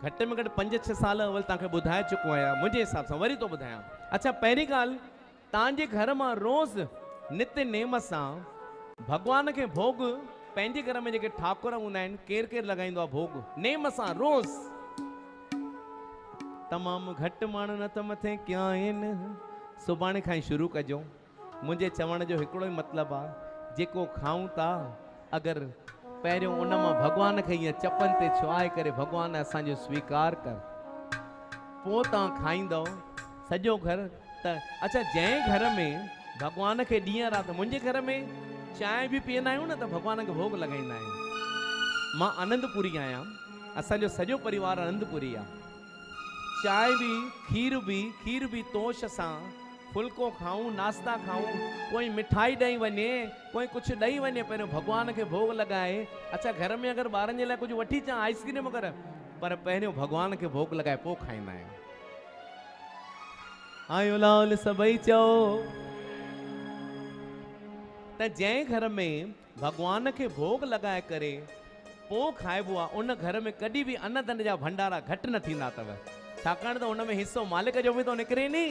घट में घट 5-6 साल अवल तक बुधाए चुको आया मुझे हिसाब से वरी तो बुधाया। अच्छा पहली गाल तांजे घर में रोज नित्य नेम से भगवान के भोग पंहिंजे घर में जेके ठाकुर हूंदा आहिनि केर केर लगाईंदो आहे भोग नेम सां रोज तमामु घटि माण्हू न त मथे क्या आहिनि सुभाणे खां ई शुरू कजो। मुंहिंजे चवण जो हिकिड़ो ई मतिलबु आहे जेको खाऊं था अगरि पहिरियों उन मां भॻवान खे ईअं चपनि ते छुआए करे भॻवान असांजो स्वीकार कर पोइ तव्हां खाईंदव सॼो घर त अच्छा जंहिं घर में भॻवान खे ॾींहं राति मुंहिंजे घर में चांहि बि पीअंदा आहियूं न त भॻवान खे भोग लॻाईंदा आहियूं। मां आनंदपुरी आहियां असांजो सॼो परिवार आनंदपुरी आहे। चांहि बि खीर बि तोश सां फुल्को खाऊं नाश्ता खाऊं कोई मिठाई ॾेई वञे कोई कुझु ॾेई वञे पहिरियों भॻवान खे भोग लॻाए। अच्छा घर में अगरि ॿारनि जे लाइ कुझु वठी अचां आइस्क्रीम वग़ैरह पर पहिरियों भॻवान खे भोग लॻाए पोइ खाईंदा आहियूं। आयो लाल सभई चओ त जंहिं घर में भॻवान खे भोग लॻाए करे पोइ खाइबो आहे उन घर में कॾहिं बि अन्न धन जा भंडारा घटि न थींदा अथव छाकाणि त उन में हिसो मालिक जो बि थो निकिरे नी।